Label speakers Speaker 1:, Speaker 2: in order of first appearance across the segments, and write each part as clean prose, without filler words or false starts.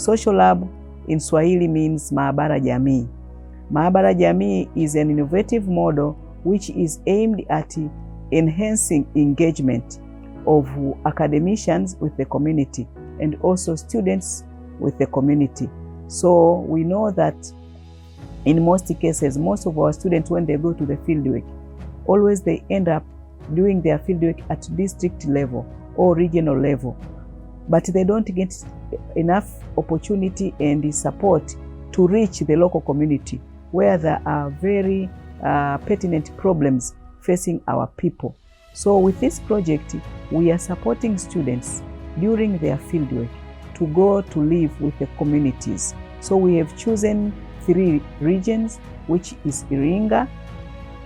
Speaker 1: social lab in Swahili means maabara jamii. Maabara jamii is an innovative model which is aimed at enhancing engagement of academicians with the community and also students with the community. So we know that in most cases, most of our students, when they go to the fieldwork, always they end up doing their fieldwork at district level or regional level, but they don't get enough opportunity and support to reach the local community where there are very pertinent problems facing our people. So with this project, we are supporting students during their fieldwork to go to live with the communities. So we have chosen 3 regions, which is Iringa,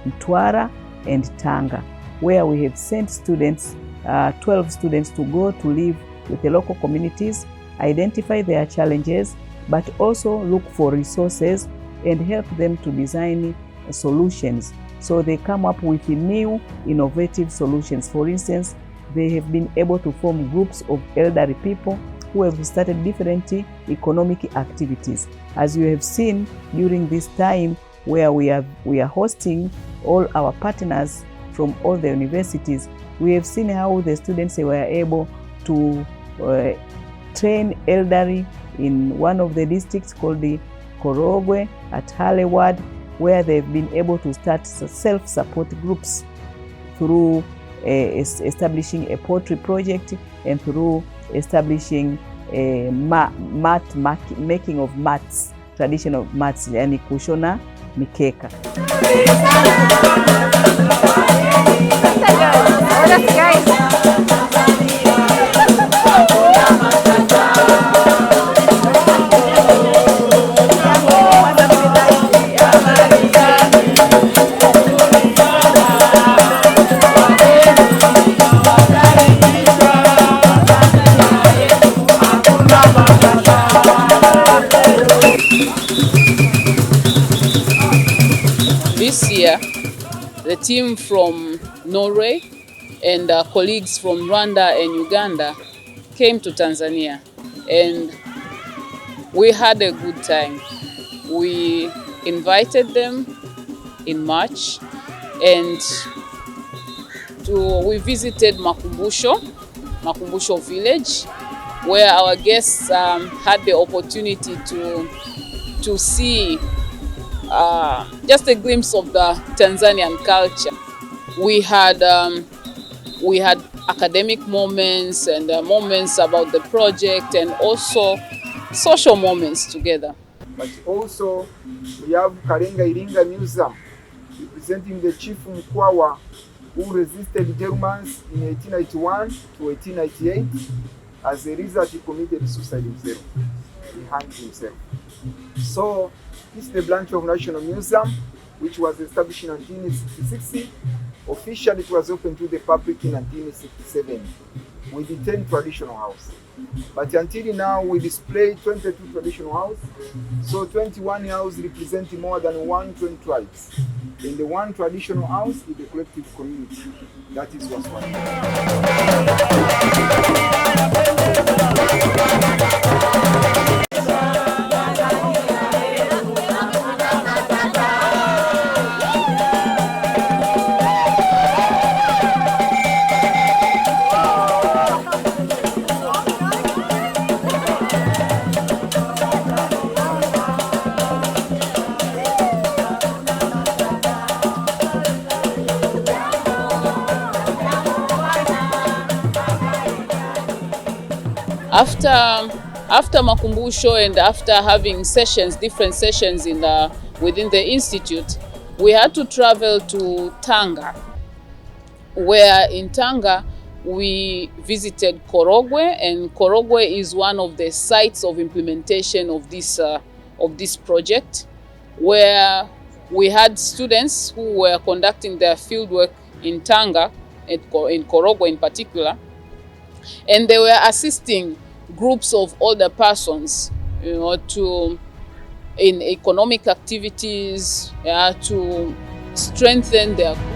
Speaker 1: Mtwara, and Tanga, where we have sent students, 12 students, to go to live with the local communities, identify their challenges, but also look for resources and help them to design solutions. So they come up with new innovative solutions. For instance, they have been able to form groups of elderly people who have started different economic activities. As you have seen during this time where we are hosting all our partners from all the universities, we have seen how the students were able to train elderly in one of the districts called the Korogwe at Norhed, where they've been able to start self-support groups through establishing a pottery project and through establishing a making of mats, traditional mats, yani kushona mikeka.
Speaker 2: This year, the team from Norhed and colleagues from Rwanda and Uganda came to Tanzania, and we had a good time. We invited them in March, and we visited Makumbusho village, where our guests had the opportunity to see just a glimpse of the Tanzanian culture. We had academic moments and moments about the project, and also social moments together.
Speaker 3: But also we have Karenga Iringa Museum representing the Chief Mkwawa who resisted Germans in 1891 to 1898. As a result, he committed suicide himself. He hanged himself. So this is the branch of National Museum, which was established in 1966. Officially, it was opened to the public in 1967 with 10 traditional houses. But until now, we display 22 traditional houses. So 21 houses representing more than 120 tribes. And the one traditional house is the collective community. That is what's one.
Speaker 2: After Makumbusho and after having sessions, different sessions within the institute, we had to travel to Tanga, where in Tanga we visited Korogwe, and Korogwe is one of the sites of implementation of this project, where we had students who were conducting their fieldwork in Tanga, in Korogwe in particular, and they were assisting groups of older persons, in economic activities, to strengthen their group.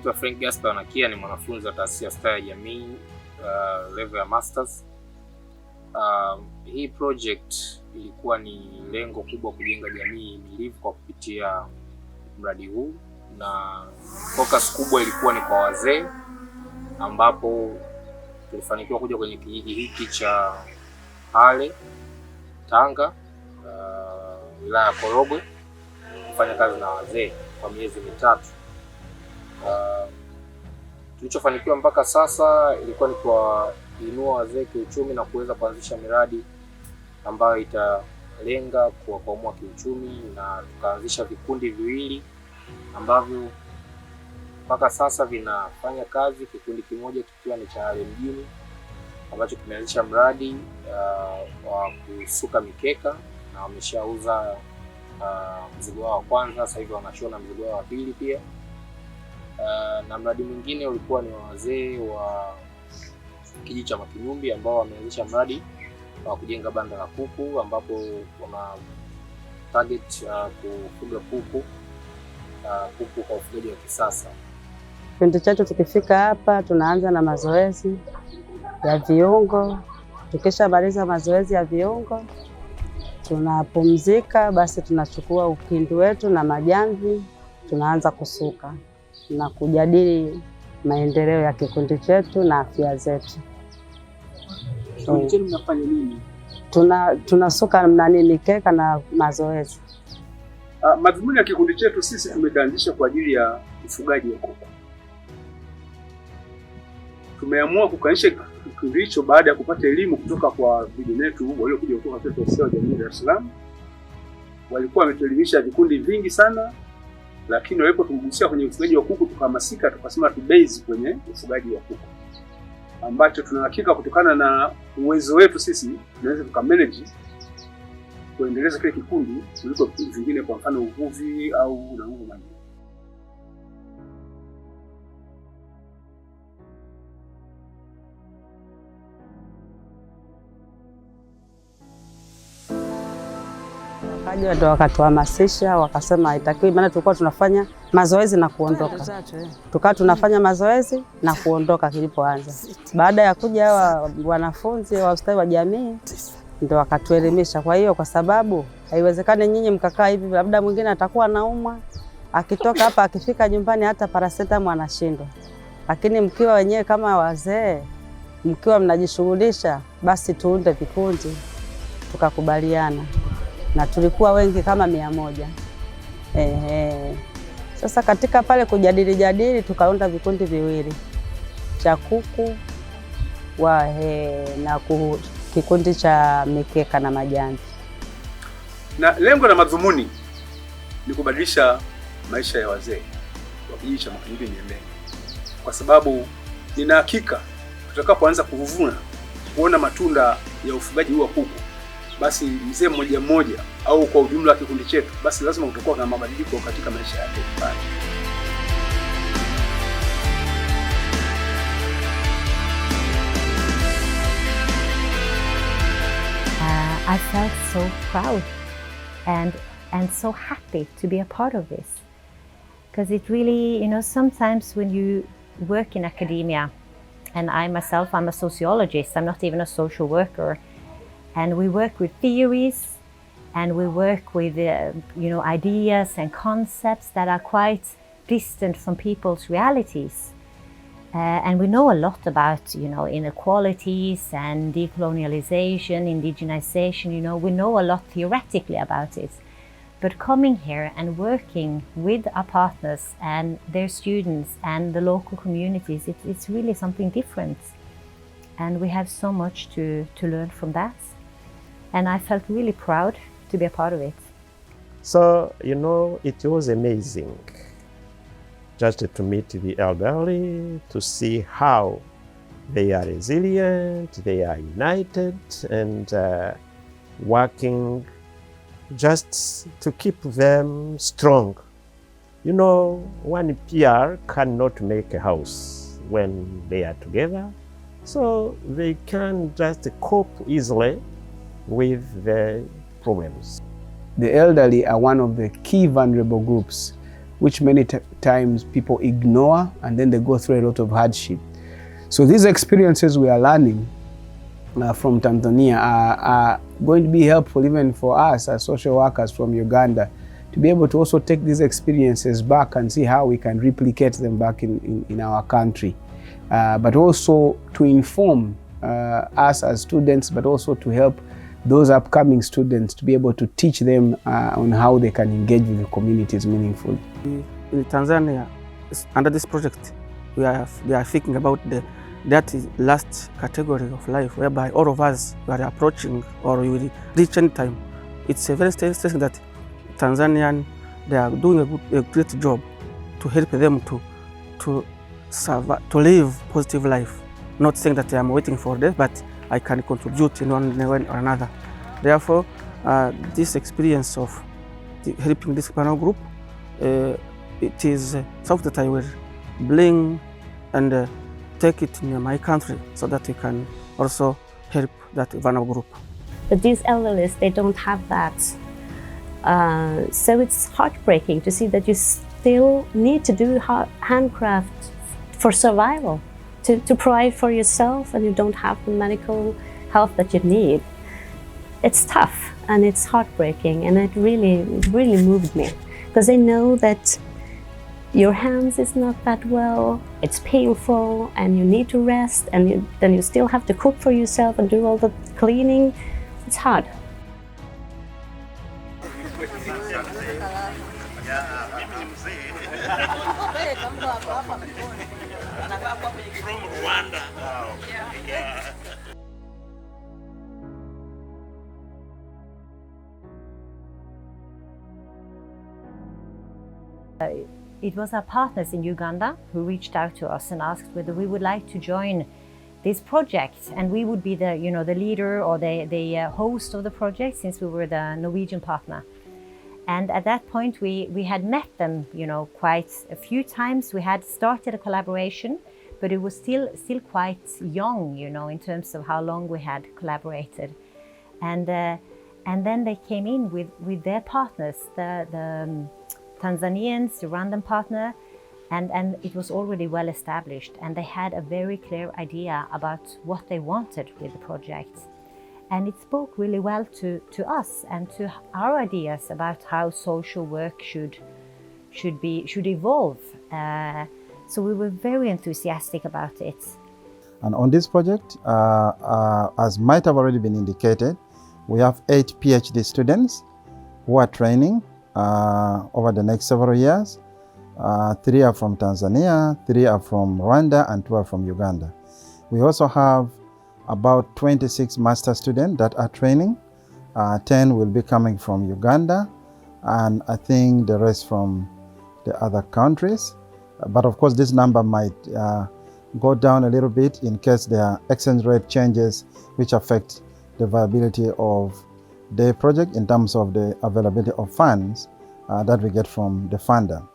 Speaker 4: Naitwa Frank Gaspar Nakia, ni mwanafunzi wa taasisi ya ustawi ya jamii level ya masters. Hii project ilikuwa ni lengo kubwa kujenga jamii himilivu kwa kupitia mradi huu, na focus kubwa ilikuwa ni kwa wazee, ambapo tulifanikiwa kuja kwenye kijiji hiki cha Hale, Tanga, wilaya ya Korogwe, kufanya kazi na wazee kwa miezi mitatu. Tulichofanikiwa mpaka sasa ilikuwa ni kuwainua wazee kiuchumi na kuweza kuanzisha miradi ambayo italenga kuwakwamua kiuchumi, na tukaanzisha vikundi viwili ambavyo mpaka sasa vinafanya kazi. Kikundi kimoja kikiwa ni cha Hale mjini ambacho kimeanzisha mradi wa kusuka mikeka na wameshauza mzigo wao wa kwanza, sasa hivi wanashona mzigo wao wa pili pia. Na mradi mwingine ulikuwa ni wazee wa kijiji cha Makinyumbi ambao wameanzisha mradi wa kujenga banda la kuku, ambapo wana target kufuga kuku kwa ufugaji wa kisasa.
Speaker 5: Kipindi chetu tukifika hapa tunaanza na mazoezi ya viungo. Tukishamaliza mazoezi ya viungo tunapumzika, basi tunachukua ukindi wetu na majamvi, tunaanza kusuka na kujadili maendeleo ya kikundi chetu na afya zetu.
Speaker 6: Kikundi chenu mnafanya nini?
Speaker 5: Tunasuka mikeka na mazoezi.
Speaker 6: Madhumuni ya kikundi chetu sisi tumeanzisha kwa ajili ya ufugaji wa kuku. Tumeamua kukanisha kikundi hicho baada ya kupata elimu kutoka kwa vijana wetu waliokuja kutoka katika taasisi ya jamii Dar es Salaam. Walikuwa wametuelimisha vikundi vingi sana, lakini walipotugusia kwenye ufugaji wa kuku tukahamasika, tukasema tu base kwenye ufugaji wa kuku, ambacho tunahakika kutokana na uwezo wetu sisi tunaweza tukamanage kuendeleza kile kikundi kuliko vingine, kwa mfano uvuvi au na mambo mengine.
Speaker 5: Ndio wakatuhamasisha, wakasema haitakiwi, maana tulikuwa tunafanya mazoezi na kuondoka. Tukawa tunafanya mazoezi na kuondoka kilipoanza. Baada ya kuja wanafunzi wa ustawi wa jamii ndio wakatuelimisha. Kwa hiyo kwa sababu haiwezekani nyinyi mkakaa hivi, labda mwingine atakuwa anaumwa, akitoka hapa akifika nyumbani hata paracetamol anashindwa. Lakini mkiwa wenyewe kama wazee, mkiwa mnajishughulisha, basi tuunde vikundi. Tukakubaliana. Na tulikuwa wengi kama 100. Sasa katika pale kujadili tukaunda vikundi viwili cha kuku na kikundi cha mikeka na majani.
Speaker 6: Na lengo na madhumuni ni kubadilisha maisha ya wazee wa kijiji cha Makinyumbi Miembeni, kwa sababu nina hakika tutakapoanza kuvuna kuona matunda ya ufugaji huu wa kuku, basi mzee mmoja mmoja au kwa ujumla wa kikundi chetu, basi lazima kutakuwa na mabadiliko katika maisha yake.
Speaker 7: I felt so proud and so happy to be a part of this, because it really, sometimes when you work in academia, and I myself, I'm a sociologist, I'm not even a social worker, and we work with theories and we work with ideas and concepts that are quite distant from people's realities. And we know a lot about inequalities and decolonialization, indigenization, we know a lot theoretically about it. But coming here and working with our partners and their students and the local communities, it's really something different. And we have so much to learn from that. And I felt really proud to be a part of it.
Speaker 8: So, it was amazing just to meet the elderly, to see how they are resilient, they are united, and working just to keep them strong. One PR cannot make a house when they are together, so they can just cope easily with the problems.
Speaker 9: The elderly are one of the key vulnerable groups which many times people ignore, and then they go through a lot of hardship. So these experiences we are learning from Tanzania are going to be helpful even for us as social workers from Uganda to be able to also take these experiences back and see how we can replicate them back in our country. But also to inform us as students, but also to help those upcoming students to be able to teach them on how they can engage with the communities meaningfully.
Speaker 10: In Tanzania, under this project, they are thinking about that last category of life, whereby all of us are approaching or we will reach any time. It's a very interesting that Tanzanian, they are doing a great job to help them to survive, to live positive life. Not saying that I am waiting for death, but I can contribute in one way or another. Therefore, this experience of helping this panel group, it is something that I will bring and take it in my country so that we can also help that vulnerable group.
Speaker 11: But these elderlies, they don't have that. So it's heartbreaking to see that you still need to do handcraft for survival, to provide for yourself, and you don't have the medical help that you need. It's tough and it's heartbreaking, and it really moved me, because they know that your hands is not that well, it's painful, and you need to rest, and then you still have to cook for yourself and do all the cleaning. It's hard.
Speaker 7: It was our partners in Uganda who reached out to us and asked whether we would like to join this project, and we would be the leader or the host of the project, since we were the Norwegian partner. And at that point we had met them quite a few times. We had started a collaboration, but it was still quite young in terms of how long we had collaborated. And then they came in with their partners, the Tanzanians, the Rwandan partner, and it was already well established, and they had a very clear idea about what they wanted with the project. And it spoke really well to us and to our ideas about how social work should evolve. So we were very enthusiastic about it.
Speaker 12: And on this project, as might have already been indicated, we have 8 PhD students who are training over the next several years. 3 are from Tanzania, 3 are from Rwanda, and 2 are from Uganda. We also have about 26 master students that are training. 10 will be coming from Uganda, and I think the rest from the other countries. But of course, this number might go down a little bit in case there are exchange rate changes which affect the viability of the project in terms of the availability of funds that we get from the funder.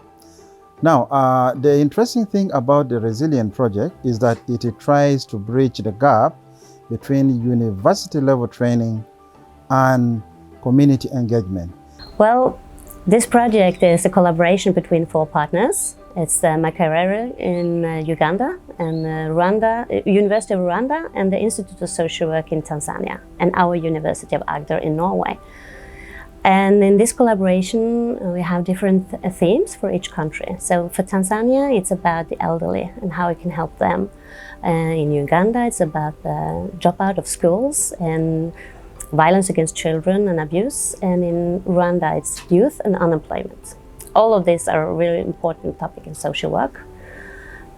Speaker 12: Now, the interesting thing about the Resilient project is that it tries to bridge the gap between university level training and community engagement.
Speaker 11: Well, this project is a collaboration between 4 partners. It's Makerere in Uganda, and University of Rwanda, and the Institute of Social Work in Tanzania, and our University of Agder in Norway. And in this collaboration, we have different themes for each country. So for Tanzania, it's about the elderly and how we can help them. In Uganda, it's about the dropout of schools and violence against children and abuse. And in Rwanda, it's youth and unemployment. All of these are a really important topic in social work.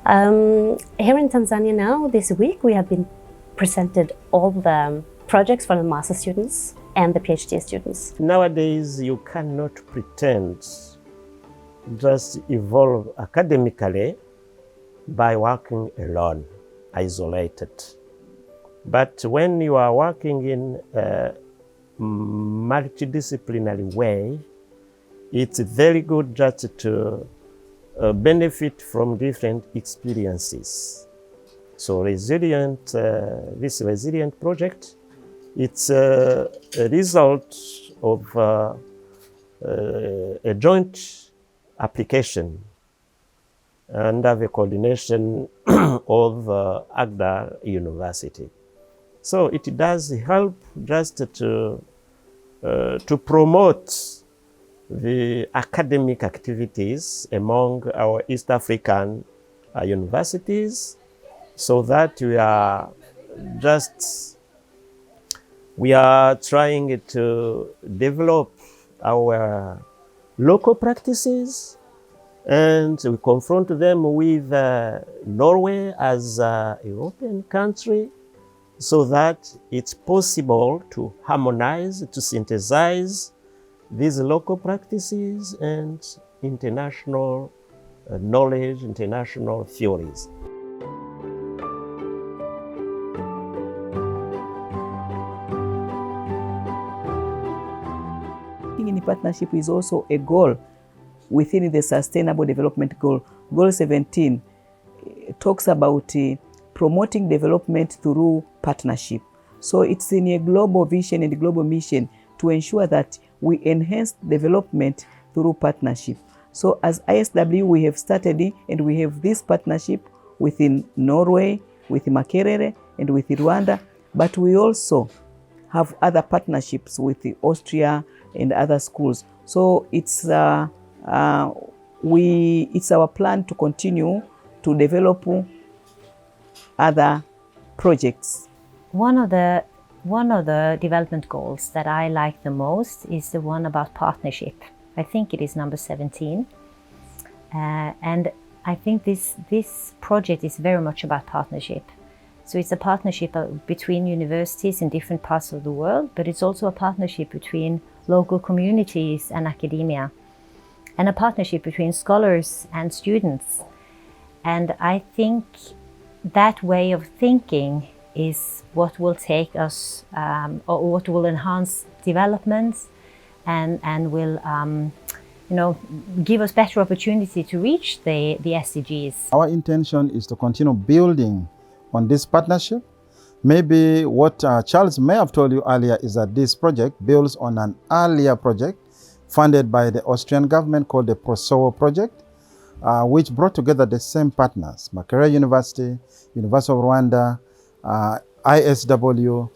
Speaker 11: Here in Tanzania now, this week, we have been presented all the projects for the master students and the PhD students.
Speaker 8: Nowadays, you cannot pretend just evolve academically by working alone, isolated. But when you are working in a multidisciplinary way, it's very good just to benefit from different experiences. So this Resilient project, it's a result of a joint application under the coordination of Agda University. So it does help just to promote the academic activities among our East African universities, so that we are trying to develop our local practices, and we confront them with Norway as a European country, so that it's possible to harmonize, to synthesize these local practices and international knowledge, international theories.
Speaker 1: Working in partnership is also a goal within the Sustainable Development Goal. Goal 17 talks about promoting development through partnership. So it's in a global vision and global mission to ensure that we enhance development through partnership. So as ISW, we have started and we have this partnership within Norway, with Makerere and with Rwanda, but we also have other partnerships with Austria and other schools. So it's our plan to continue to develop other projects.
Speaker 7: One of the development goals that I like the most is the one about partnership. I think it is number 17. And I think this project is very much about partnership. So it's a partnership between universities in different parts of the world, but it's also a partnership between local communities and academia, and a partnership between scholars and students. And I think that way of thinking is what will take us, or what will enhance development and will give us better opportunity to reach the SDGs.
Speaker 12: Our intention is to continue building on this partnership. Maybe what Charles may have told you earlier is that this project builds on an earlier project funded by the Austrian government called the ProSowo project, which brought together the same partners, Makerere University, University of Rwanda, ISW,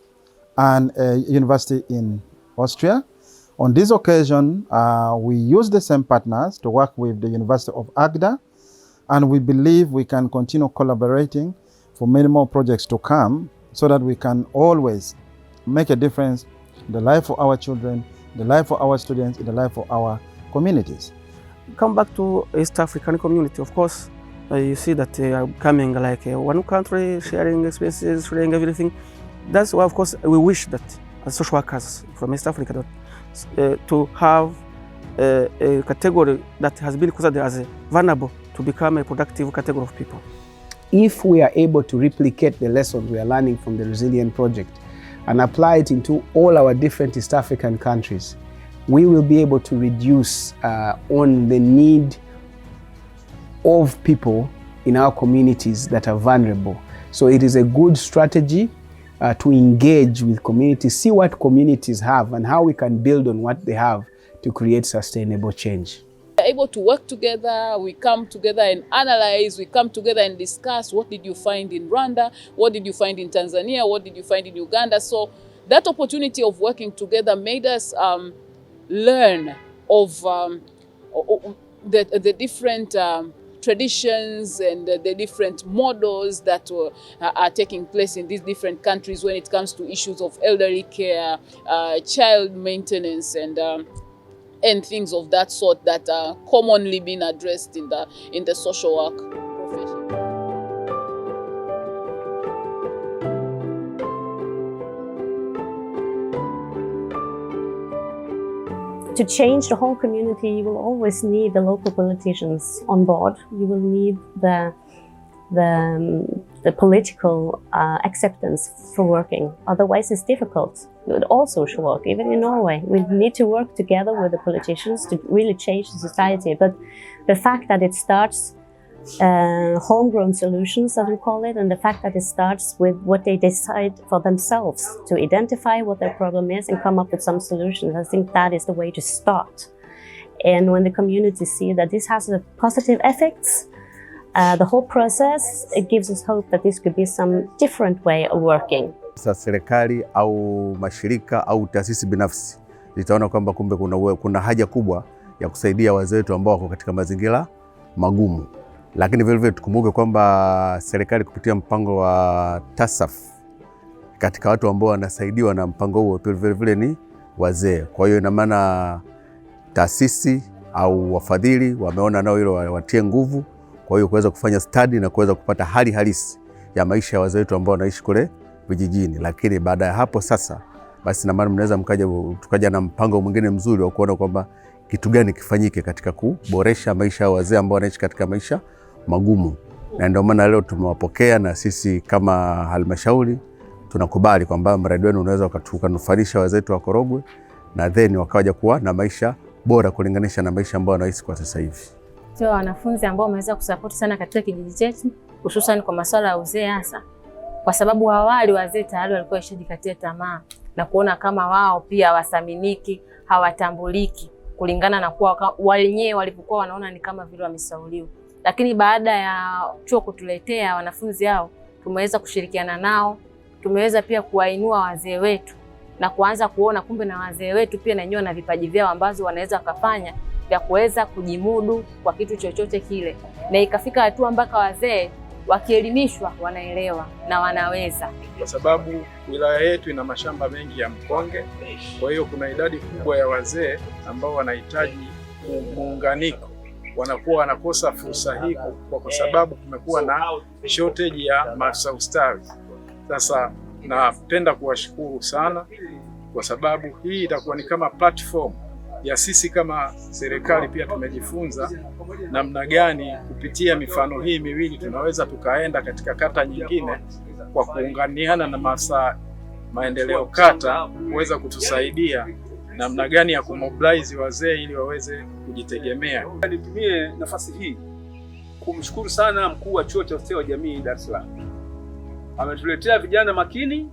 Speaker 12: and a university in Austria. On this occasion, we use the same partners to work with the University of Agda, and we believe we can continue collaborating for many more projects to come, so that we can always make a difference in the life of our children, in the life of our students, in the life of our communities.
Speaker 10: Come back to East African community, of course, you see that they are coming like one country, sharing experiences, sharing everything. That's why, of course, we wish that as social workers from East Africa to have a category that has been considered as vulnerable to become a productive category of people.
Speaker 9: If we are able to replicate the lessons we are learning from the Resilient Project and apply it into all our different East African countries, we will be able to reduce on the need of people in our communities that are vulnerable. So it is a good strategy to engage with communities, see what communities have and how we can build on what they have to create sustainable change.
Speaker 2: We're able to work together, we come together and analyze, we come together and discuss what did you find in Rwanda, what did you find in Tanzania, what did you find in Uganda. So that opportunity of working together made us learn of the different traditions and the different models that are taking place in these different countries when it comes to issues of elderly care, child maintenance, and things of that sort that are commonly being addressed in the social work profession.
Speaker 11: To change the whole community, you will always need the local politicians on board. You will need the political acceptance for working. Otherwise, it's difficult. With all social work, even in Norway, we need to work together with the politicians to really change the society. But the fact that it starts homegrown solutions, as we call it, and the fact that it starts with what they decide for themselves to identify what their problem is and come up with some solutions, I think that is the way to start. And when the community see that this has a positive effects, the whole process, it gives us hope that this could be some different way of working.
Speaker 13: Sasa serikali au mashirika au taasisi binafsi zitaona kwamba kumbe kuna haja kubwa ya kusaidia wazee wetu ambao wako katika mazingira magumu. Lakini vile vile tukumbuke kwamba serikali kupitia mpango wa TASAF, katika watu ambao wanasaidiwa na mpango huo vile vile ni wazee. Kwa hiyo ina maana taasisi au wafadhili wameona nao hilo watie nguvu, kwa hiyo kuweza kufanya study na kuweza kupata hali halisi ya maisha ya wazee wetu ambao wanaishi kule vijijini. Lakini baada ya hapo sasa basi na maana mnaweza tukaja na mpango mwingine mzuri wa kuona kwamba kitu gani kifanyike katika kuboresha maisha ya wazee ambao wanaishi katika maisha magumu. Na ndio maana leo tumewapokea, na sisi kama halmashauri tunakubali kwamba mradi wenu unaweza ukanufaisha wazee wetu wa Korogwe na then wakaja kuwa na maisha bora kulinganisha na maisha ambao wanaishi kwa sasa hivi.
Speaker 14: Sio wanafunzi ambao wameweza kusupport sana katika kijiji chetu, hususan kwa masuala ya uzee, hasa kwa sababu awali wazee tayari walikuwa washajikatia tamaa na kuona kama wao pia hawasaminiki, hawatambuliki kulingana na kuwa wenyewe walipokuwa wanaona ni kama vile wamesauliwa. Lakini baada ya chuo kutuletea wanafunzi hao, tumeweza kushirikiana nao, tumeweza pia kuwainua wazee wetu na kuanza kuona kumbe na wazee wetu pia na wenyewe na vipaji vyao ambazo wanaweza kufanya vya kuweza kujimudu kwa kitu chochote kile, na ikafika hatua mpaka wazee wakielimishwa wanaelewa na wanaweza.
Speaker 15: Kwa sababu wilaya yetu ina mashamba mengi ya mkonge, kwa hiyo kuna idadi kubwa ya wazee ambao wanahitaji muunganiko, wanakuwa wanakosa fursa hii kwa sababu kumekuwa na shortage ya maafisa ustawi. Sasa napenda kuwashukuru sana kwa sababu hii itakuwa ni kama platform ya sisi kama serikali pia tumejifunza namna gani kupitia mifano hii miwili tunaweza tukaenda katika kata nyingine kwa kuunganiana na maafisa maendeleo kata kuweza kutusaidia namna gani ya kumobilize wazee ili waweze kujitegemea.
Speaker 6: Nitumie nafasi hii kumshukuru sana mkuu wa chuo cha ustawi wa jamii Dar es Salaam. Ametuletea vijana makini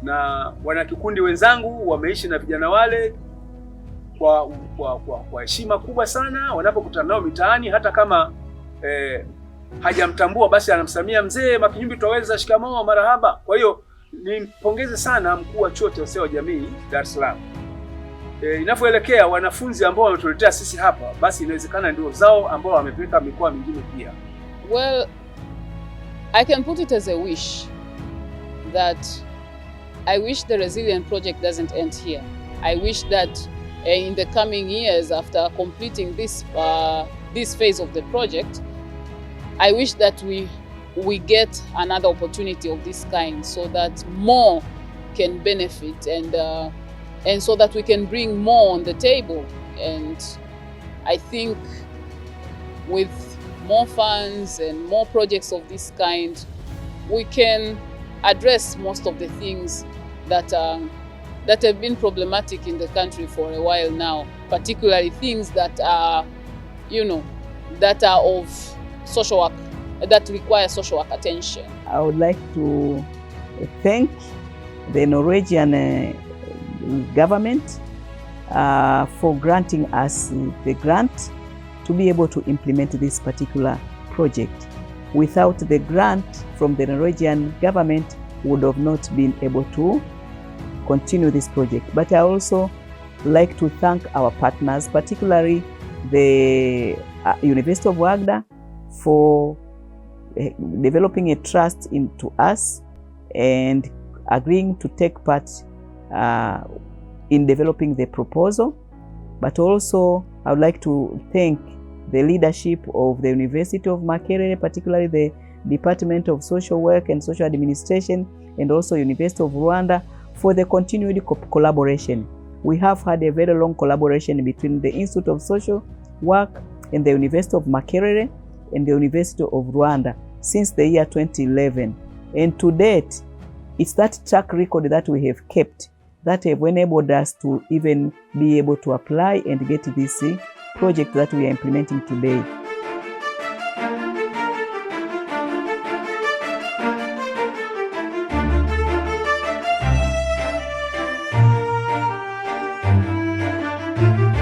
Speaker 6: na wanakikundi wenzangu wameishi na vijana wale kwa heshima kubwa sana. Wanapokutana nao mitaani, hata kama hajamtambua basi anamsamia mzee Makinyumbi, twaweza, shikamoo, marahaba. Kwa hiyo nimpongeze sana mkuu wa chuo cha ustawi wa jamii Dar es Salaam. Inapoelekea wanafunzi ambao wametuletea sisi hapa, basi inawezekana ndio zao ambao wamepeleka mikoa mingine pia.
Speaker 2: Well, I can put it as a wish that I wish the Resilient Project doesn't end here. I wish that in the coming years, after completing this phase of the project, I wish that we get another opportunity of this kind so that more can benefit and so that we can bring more on the table. And I think with more funds and more projects of this kind, we can address most of the things that have been problematic in the country for a while now, particularly things that are, that are of social work, that require social work attention.
Speaker 1: I would like to thank the Norwegian government for granting us the grant to be able to implement this particular project. Without the grant from the Norwegian government, we would have not been able to continue this project. But I also like to thank our partners, particularly the University of Agder, for developing a trust into us and agreeing to take part in developing the proposal. But also I would like to thank the leadership of the University of Makerere, particularly the Department of Social Work and Social Administration, and also University of Rwanda, for the continued collaboration. We have had a very long collaboration between the Institute of Social Work and the University of Makerere and the University of Rwanda since the year 2011. And to date, it's that track record that we have kept that have enabled us to even be able to apply and get this project that we are implementing today.
Speaker 16: Thank you.